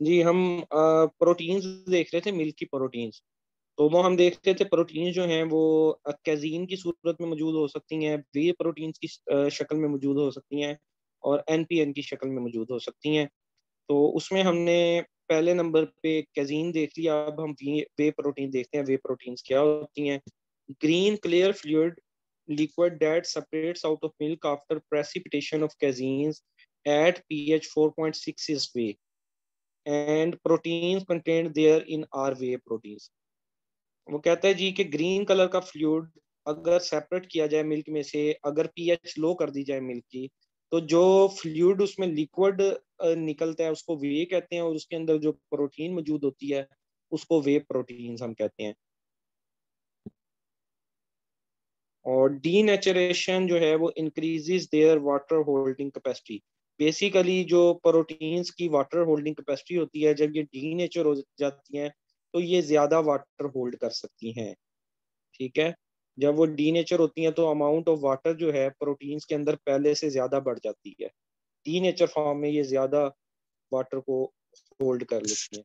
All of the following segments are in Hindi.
जी, हम प्रोटीन्स देख रहे थे, मिल्क की प्रोटीन्स। तो वो हम देख रहे थे प्रोटीन्स जो हैं वो कैज़ीन की सूरत में मौजूद हो सकती हैं, वे प्रोटीन्स की शक्ल में मौजूद हो सकती हैं, और एनपीएन की शक्ल में मौजूद हो सकती हैं। तो उसमें हमने पहले नंबर पे कैज़ीन देख लिया। अब हम वे प्रोटीन देखते हैं, वे प्रोटीन्स क्या होती हैं। Green clear fluid liquid that separates out of milk after precipitation of caseins at pH 4.6 is whey and proteins contained there in are whey proteins। वो कहता है जी कि ग्रीन कलर का फ्लूइड अगर सेपरेट किया जाए मिल्क में से, अगर पीएच लो कर दी जाए मिल्क की, तो जो फ्लूइड उसमें लिक्विड निकलता है उसको वे कहते हैं, और उसके अंदर जो प्रोटीन मौजूद होती है उसको वे प्रोटीन्स हम कहते हैं। और डीनेचुरेशन जो है वो increases their water holding capacity. Basically जो प्रोटीन्स की वाटर होल्डिंग कैपेसिटी होती है, जब ये डीनेचर हो जाती हैं तो ये ज्यादा वाटर होल्ड कर सकती हैं। ठीक है, जब वो डीनेचर होती हैं तो अमाउंट ऑफ वाटर जो है प्रोटीन्स के अंदर पहले से ज्यादा बढ़ जाती है। डीनेचर फॉर्म में ये ज्यादा वाटर को होल्ड कर लेती हैं।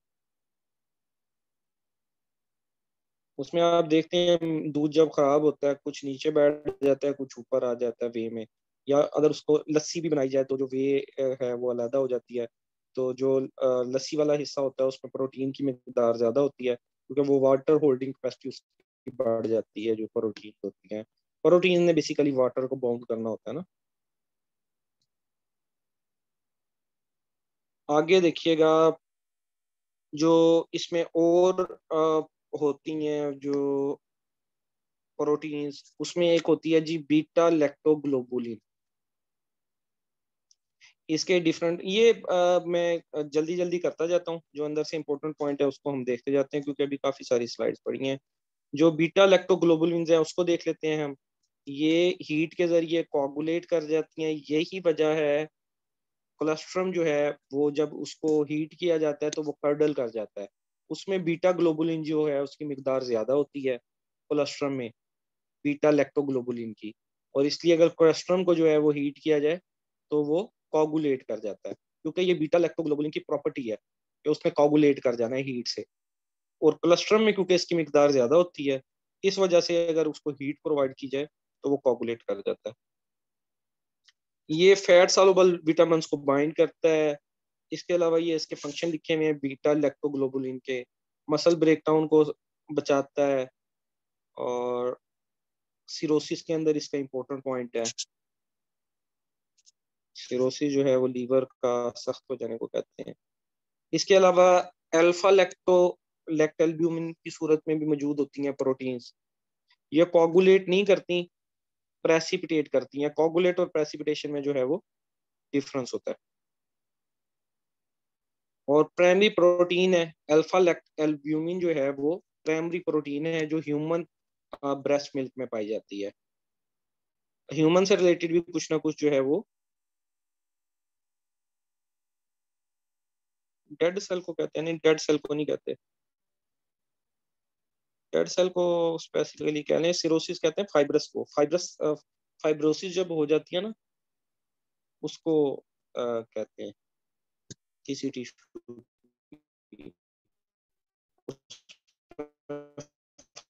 उसमें आप देखते हैं दूध जब खराब होता है, कुछ नीचे बैठ जाता है, कुछ ऊपर आ जाता है वे में, या अगर उसको लस्सी भी बनाई जाए तो जो वे है वो अलग हो जाती है। तो जो लस्सी वाला हिस्सा होता है उसमें प्रोटीन की मिकदार ज्यादा होती है, क्योंकि वो वाटर होल्डिंग कैपेसिटी उसकी बढ़ जाती है। जो प्रोटीन होती है, प्रोटीन ने बेसिकली वाटर को बाउंड करना होता है ना। आगे देखिएगा, जो इसमें और होती हैं जो प्रोटीन्स, उसमें एक होती है जी बीटा लैक्टोग्लोबुलिन। इसके डिफरेंट ये मैं जल्दी जल्दी करता जाता हूँ, जो अंदर से इंपॉर्टेंट पॉइंट है उसको हम देखते जाते हैं, क्योंकि अभी काफी सारी स्लाइड्स पड़ी हैं। जो बीटा लैक्टोग्लोबुलिन है उसको देख लेते हैं हम। ये हीट के जरिए कोगुलेट कर जाती हैं, यही वजह है कोलेस्ट्रम जो है वो जब उसको हीट किया जाता है तो वो कर्डल कर जाता है। उसमें बीटा ग्लोबुलिन जो है उसकी मिकदार ज्यादा होती है कोलेस्ट्रम में, बीटा लैक्टोग्लोबुलिन की। और इसलिए अगर कोलेस्ट्रम को जो है वो हीट किया जाए तो वो कोगुलेट कर जाता है, क्योंकि ये बीटा लैक्टोग्लोबुलिन की प्रॉपर्टी है कि उसने कोगुलेट कर जाना है हीट से। और कोलेस्ट्रम में क्योंकि इसकी मिकदार ज्यादा होती है, इस वजह से अगर उसको हीट प्रोवाइड की जाए तो वो कोगुलेट कर जाता है। ये फैट सॉल्युबल विटामिन को बाइंड करता है। इसके अलावा ये इसके फंक्शन लिखे हुए हैं बीटा लैक्टोग्लोबुलिन के। मसल ब्रेकडाउन को बचाता है, और सिरोसिस के अंदर इसका इंपॉर्टेंट पॉइंट है। सिरोसिस जो है वो लीवर का सख्त हो जाने को कहते हैं। इसके अलावा अल्फा लैक्टोल्ब्यूमिन की सूरत में भी मौजूद होती हैं प्रोटीन्स। ये कोगुलेट नहीं करती, प्रेसिपिटेट करती हैं। कोगुलेट और प्रेसिपिटेशन में जो है वो डिफरेंस होता है। और प्राइमरी प्रोटीन है अल्फा एल्ब्यूमिन जो है वो प्राइमरी प्रोटीन है जो ह्यूमन ब्रेस्ट मिल्क में पाई जाती है। ह्यूमन से रिलेटेड भी कुछ ना कुछ जो है वो। डेड सेल को कहते हैं, नहीं डेड सेल को नहीं कहते। डेड सेल को स्पेसिफिकली कह लें सिरोसिस कहते हैं, फाइब्रस को। फाइब्रोसिस जब हो जाती है ना उसको कहते हैं किसी टिश्यू की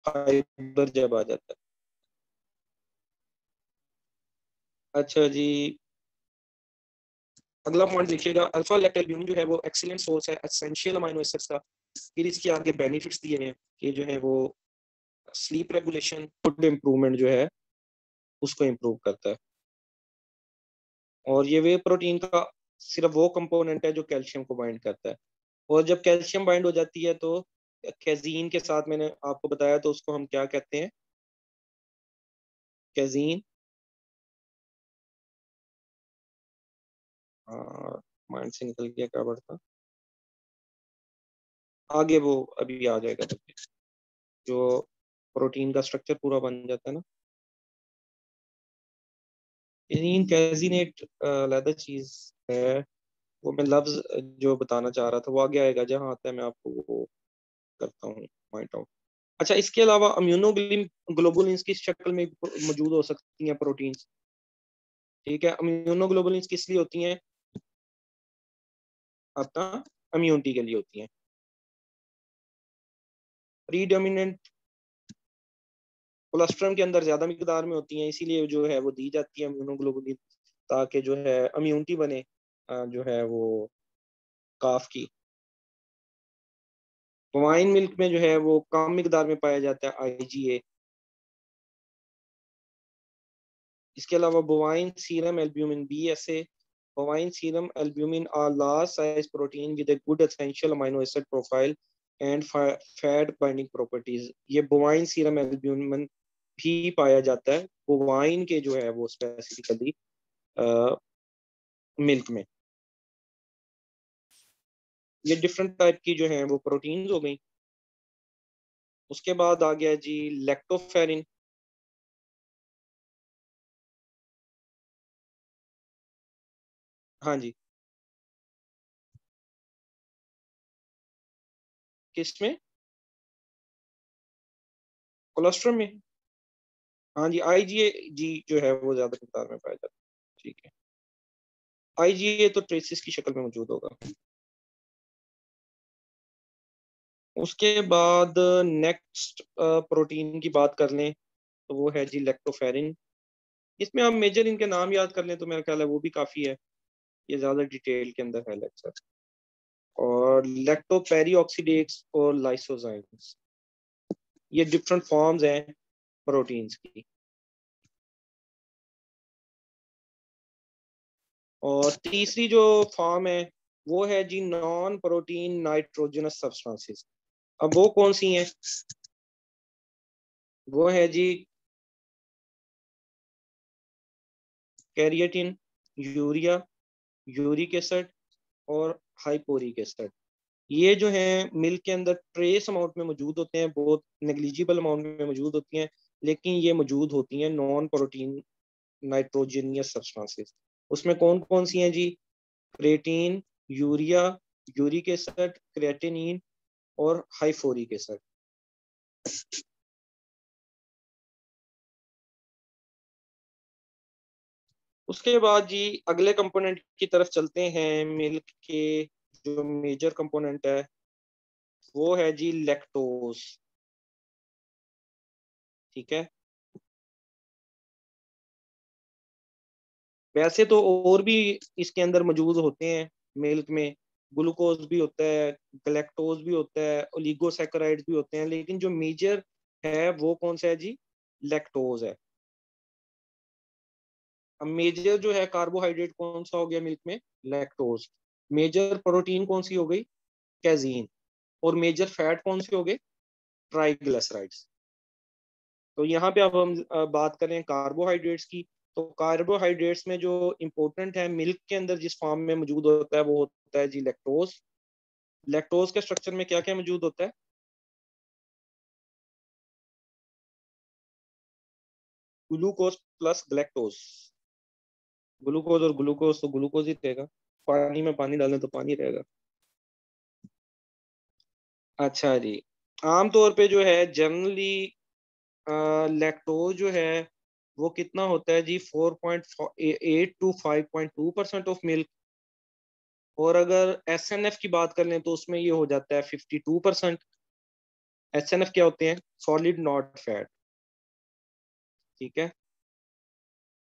फाइबर जब आ जाता है। अच्छा जी, अगला पॉइंट देखिएगा, अल्फा लैक्टोल्ब्यूमिन जो है वो एक्सीलेंट सोर्स है एसेंशियल अमीनो एसिड्स का। फिर इसके आगे बेनिफिट्स दिए हैं कि जो है वो स्लीप रेगुलेशन, फूड इम्प्रूवमेंट जो है उसको इम्प्रूव करता है। और ये वे प्रोटीन का सिर्फ वो कंपोनेंट है जो कैल्शियम को बाइंड करता है। और जब कैल्शियम बाइंड हो जाती है तो कैजीन के साथ, मैंने आपको बताया, तो उसको हम क्या कहते हैं, कैजीन। माइंड से निकल गया क्या वर्ड था, आगे वो अभी आ जाएगा जब जो प्रोटीन का स्ट्रक्चर पूरा बन जाता है ना। कैजीन कैजीनेट अलग चीज है, वो मैं लफ्ज जो बताना चाह रहा था वो आगे आएगा, जहाँ आता है मैं आपको वो करता हूँ पॉइंट आउट। अच्छा, इसके अलावा अम्यूनोग्लोबुलिन ग्लोबुलिन की शक्ल में मौजूद हो सकती हैं प्रोटीन्स। ठीक है, अम्यूनोग्लोबुलिन किस लिए होती हैं? अपना इम्यूनिटी के लिए होती हैं। प्रीडोमिनेंट कोलेस्ट्रम के अंदर ज्यादा मिकदार में होती हैं, इसीलिए जो है वो दी जाती है इम्यूनोग्लोबुलिन, ताकि जो है इम्यूनिटी बने जो है वो काफ की। बोवाइन मिल्क में जो है वो कम मिकदार में पाया जाता है IgA। इसके अलावा bovine serum albumin BSA, bovine serum albumin are large size protein with a good essential amino acid profile and fat binding properties. ये बोवाइन सीरम एल्ब्यूमिन भी पाया जाता है बोवाइन के जो है वो स्पेसिफिकली मिल्क में। ये डिफरेंट टाइप की जो है वो प्रोटीन्स हो गई। उसके बाद आ गया जी लैक्टोफेरिन। हाँ जी, किसमें? कोलेस्ट्रॉल में। हाँ जी, IgA जी जो है वो ज्यादा मिकदार में पाया जाता है। ठीक है, IgA तो ट्रेसिस की शक्ल में मौजूद होगा। उसके बाद नेक्स्ट प्रोटीन की बात कर लें तो वो है जी लैक्टोफेरिन। इसमें हम मेजर इनके नाम याद कर लें तो मेरा ख्याल है वो भी काफ़ी है, ये ज़्यादा डिटेल के अंदर है लेक्चर। और लैक्टोपेरी ऑक्सीडेट्स और लाइसोजाइम्स, ये डिफरेंट फॉर्म्स हैं प्रोटीन्स की। और तीसरी जो फॉर्म है वो है जी नॉन प्रोटीन नाइट्रोजनस सब्सटेंसेस। अब वो कौन सी हैं? वो है जी कैरिएटिन, यूरिया, यूरिक एसिड और हाइपोरिक एसिड। ये जो है मिल्क के अंदर ट्रेस अमाउंट में मौजूद होते हैं, बहुत नेग्लिजिबल अमाउंट में मौजूद होती हैं, लेकिन ये मौजूद होती हैं नॉन प्रोटीन नाइट्रोजनियस सब्सटेंसेस। उसमें कौन कौन सी हैं जी? Creatine, urea, uric acid, creatinine और हाइफोरिक एसिड। उसके बाद जी अगले कंपोनेंट की तरफ चलते हैं। मिल्क के जो मेजर कंपोनेंट है वो है जी लैक्टोज। ठीक है, वैसे तो और भी इसके अंदर मौजूद होते हैं मिल्क में। ग्लूकोज भी होता है, गलेक्टोज भी होता है, ओलिगोसैकेराइड्स भी होते हैं, लेकिन जो मेजर है वो कौन सा है जी? लैक्टोज है। अब मेजर जो है कार्बोहाइड्रेट कौन सा हो गया मिल्क में? लैक्टोज। मेजर प्रोटीन कौन सी हो गई? कैजीन। और मेजर फैट कौन सी हो गई? ट्राइग्लिसराइड्स। तो यहाँ पे अब हम बात करें कार्बोहाइड्रेट्स की। तो कार्बोहाइड्रेट्स में जो इम्पोर्टेंट है मिल्क के अंदर जिस फॉर्म में मौजूद होता है वो होता है जी लैक्टोज। लैक्टोज के स्ट्रक्चर में क्या क्या मौजूद होता है? Glucose plus galactose. ग्लूकोज और ग्लूकोज तो ग्लूकोज ही रहेगा, पानी में पानी डालें तो पानी रहेगा। अच्छा जी, आमतौर पे जो है जनरली लैक्टोज जो है वो कितना होता है जी? 4.8 टू 5.2% ऑफ मिल्क। और अगर SNF की बात कर लें तो उसमें ये हो जाता है 52%। SNF क्या होते हैं? Solid not fat. ठीक है,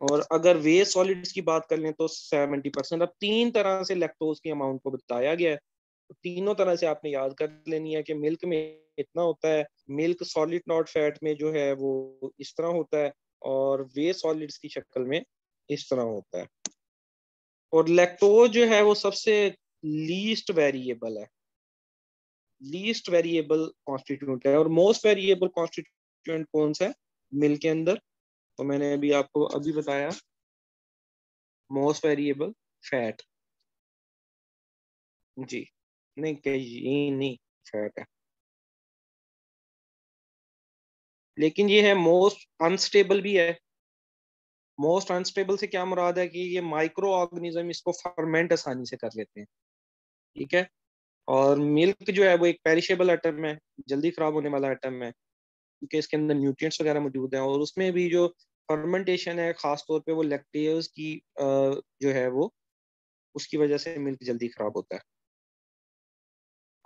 और अगर वे सॉलिड्स की बात कर लें तो 70%। अब तीन तरह से लैक्टोज की अमाउंट को बताया गया है, तो तीनों तरह से आपने याद कर लेनी है कि मिल्क में इतना होता है, मिल्क सॉलिड नॉट फैट में जो है वो इस तरह होता है, और वे सॉलिड्स की शक्ल में इस तरह होता है। और लैक्टोज जो है वो सबसे लीस्ट वेरिएबल है, लीस्ट वेरिएबल कॉन्स्टिट्यूंट है। और मोस्ट वेरिएबल कॉन्स्टिट्यूंट कौन सा है मिल्क के अंदर? तो मैंने अभी आपको अभी बताया, मोस्ट वेरिएबल फैट। जी, नहीं कहीं नहीं फैट है, लेकिन ये है मोस्ट अनस्टेबल भी है। मोस्ट अनस्टेबल से क्या मुराद है कि ये माइक्रो ऑर्गेनिज्म इसको फर्मेंट आसानी से कर लेते हैं। ठीक है, और मिल्क जो है वो एक पेरिशेबल आइटम है, जल्दी खराब होने वाला आइटम है, क्योंकि इसके अंदर न्यूट्रिएंट्स वगैरह मौजूद हैं। और उसमें भी जो फर्मेंटेशन है खास तौर पे वो लैक्टेज की जो है वो उसकी वजह से मिल्क जल्दी खराब होता है।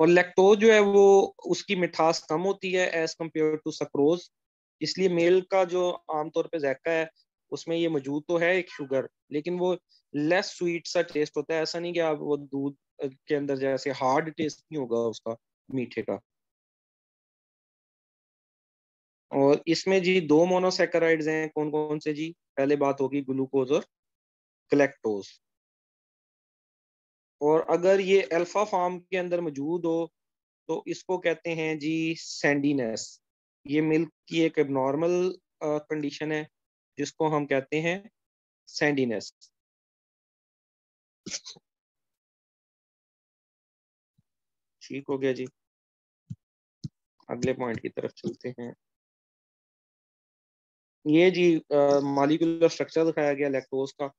और लैक्टोज जो है वो उसकी मिठास कम होती है एज कम्पेयर टू सक्रोज, इसलिए मेल का जो आमतौर पे जायका है उसमें ये मौजूद तो है एक शुगर, लेकिन वो लेस स्वीट सा टेस्ट होता है। ऐसा नहीं कि आप वो दूध के अंदर जैसे हार्ड टेस्ट नहीं होगा उसका मीठे का। और इसमें जी दो मोनोसेकेराइड्स हैं, कौन कौन से जी? पहले बात होगी ग्लूकोज और गलेक्टोज। और अगर ये अल्फा फॉर्म के अंदर मौजूद हो तो इसको कहते हैं जी सैंडीनेस। ये मिल्क की एक एबनॉर्मल कंडीशन है जिसको हम कहते हैं सैंडीनेस। ठीक हो गया जी, अगले पॉइंट की तरफ चलते हैं। ये जी मॉलिक्यूलर स्ट्रक्चर दिखाया गया लैक्टोज का।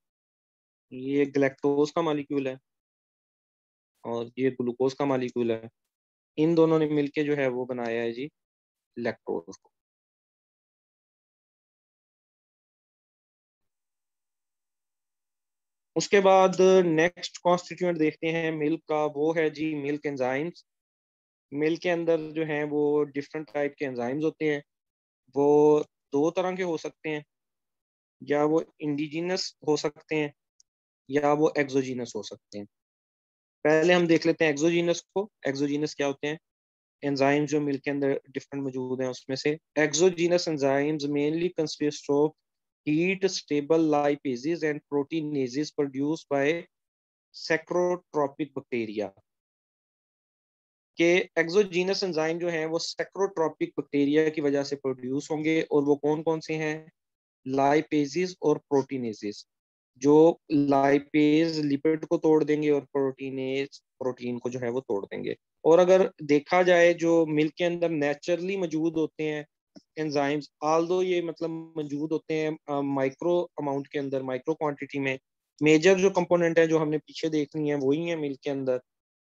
ये ग्लैक्टोज का मॉलिक्यूल है और ये ग्लूकोज का मॉलिक्यूल है। इन दोनों ने मिलके जो है वो बनाया है जी लैक्टोज को। उसके बाद नेक्स्ट कॉन्स्टिट्यूएंट देखते हैं मिल्क का, वो है जी मिल्क एंजाइम्स। मिल्क के अंदर जो है वो डिफरेंट टाइप के एंजाइम्स होते हैं। वो दो तरह के हो सकते हैं, या वो इंडिजिनस हो सकते हैं या वो एक्सोजीनस हो सकते हैं। पहले हम देख लेते हैं एक्सोजीनस को। एक्सोजीनस क्या होते हैं? एंजाइम्स जो मिल्क के अंदर डिफरेंट मौजूद हैं उसमें से exogenous enzymes mainly consist of heat stable lipases and proteinases produced by psychrotrophic bacteria. के एक्सोजीनस एंजाइम जो हैं वो सैक्रोट्रोपिक बैक्टीरिया की वजह से प्रोड्यूस होंगे, और वो कौन कौन से हैं? लाइपेजेस और प्रोटीनेजेस। जो लाइपेज लिपिड को तोड़ देंगे और प्रोटीनेज प्रोटीन को जो है वो तोड़ देंगे। और अगर देखा जाए जो मिल्क के अंदर नेचुरली मौजूद होते हैं एंजाइम्स, आल्दो ये मतलब मौजूद होते हैं माइक्रो अमाउंट के अंदर, माइक्रो क्वांटिटी में। मेजर जो कंपोनेंट है जो हमने पीछे देखनी है वही है मिल्क के अंदर,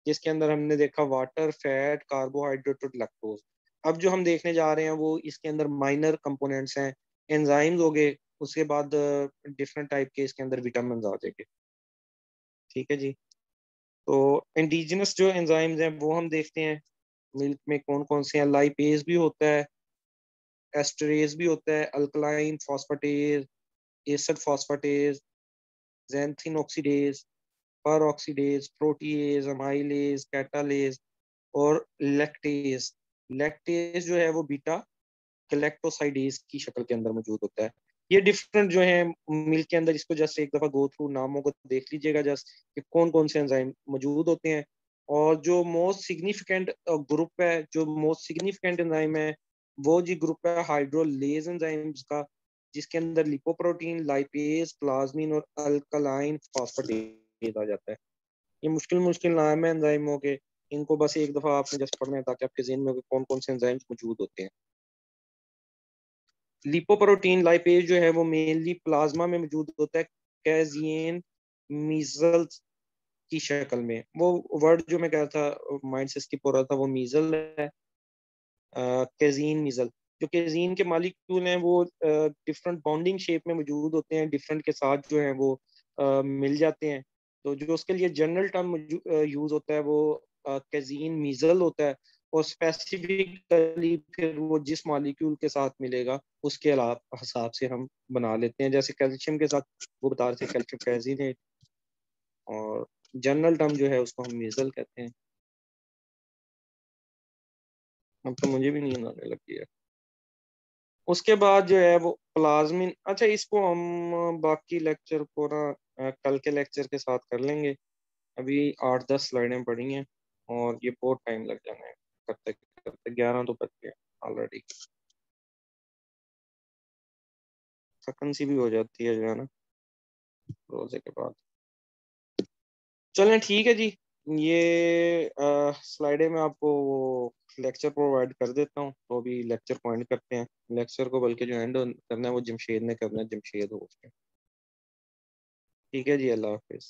जिसके अंदर हमने देखा वाटर, फैट, कार्बोहाइड्रेट और लैक्टोज। अब जो हम देखने जा रहे हैं वो इसके अंदर माइनर कंपोनेंट्स हैं, एंजाइम्स हो गए, उसके बाद डिफरेंट टाइप के इसके अंदर विटामिन आ जाएंगे। ठीक है जी। तो इंडिजिनस जो एंजाइम्स हैं वो हम देखते हैं मिल्क में कौन कौन से हैं। लाइपेज भी होता है, एस्टरेज भी होता है, alkaline phosphatase, acid phosphatase, xanthine oxidase, पर ऑक्सीडेज, प्रोटीएज, अमाइलेज, कैटालेज और लैक्टेज। लैक्टेज जो है वो बीटा गैलेक्टोसाइडेज की शक्ल के अंदर मौजूद होता है। ये डिफरेंट जो है मिल्क के अंदर, इसको जस्ट एक दफा गो थ्रू नामों को देख लीजिएगा जस्ट कि कौन कौन से एंजाइम मौजूद होते हैं। और जो मोस्ट सिग्निफिकेंट ग्रुप है, जो मोस्ट सिग्निफिकेंट एंजाइम है, वो जी ग्रुप है हाइड्रोलेज एंजाइम्स का, जिसके अंदर लिपोप्रोटीन, लाइपेज, प्लाज्मिन और अल्कलाइन फॉस्फेटेज आ जाता है। ये मुश्किल मुश्किल नाम है एंजाइमों के, इनको बस एक दफा आपने जस्ट पढ़ना है ताकि आपके जहन में कौन कौन से एंजाइम्स मौजूद होते हैं। लिपोप्रोटीन लाइपेज जो है वो मेनली प्लाज्मा में मौजूद होता है, कैजियन मीजल्स की शक्ल में। वो वर्ड जो मैं कह रहा था माइंड से स्किप हो रहा था, वो मीजल है, कैजीन मीजल। जो कैजीन के मालिक्यूल हैं वो डिफरेंट बॉन्डिंग शेप में मौजूद होते हैं, डिफरेंट के साथ जो है वो मिल जाते हैं। तो जो उसके लिए जनरल टर्म यूज होता है वो कैजीन मीजल होता है। और स्पेसिफिकली फिर वो जिस मॉलिक्यूल के साथ मिलेगा उसके अलावा हिसाब से हम बना लेते हैं। जैसे कैल्शियम के साथ वो बता रहे थे कैल्शियम कैजीनेट, और जनरल टर्म जो है उसको हम मीजल कहते हैं। अब तो मुझे भी नींद आने लगी है। उसके बाद जो है वो प्लाज्मिन। अच्छा, इसको हम बाकी लेक्चर को ना कल के लेक्चर के साथ कर लेंगे। अभी 8-10 स्लाइडें पड़ी हैं और ये बहुत टाइम लग जाना है करते करते, 11 तो बज गए ऑलरेडी। थकन सी भी हो जाती है जो है ना रोजे के बाद। चलें ठीक है जी। ये स्लाइडे में आपको वो लेक्चर प्रोवाइड कर देता हूँ, तो अभी लेक्चर पॉइंट करते हैं। लेक्चर को बल्कि जो एंड करना है वो जमशेद ने करना है, जमशेद हो उसके। ठीक है जी, अल्लाह हाफिज।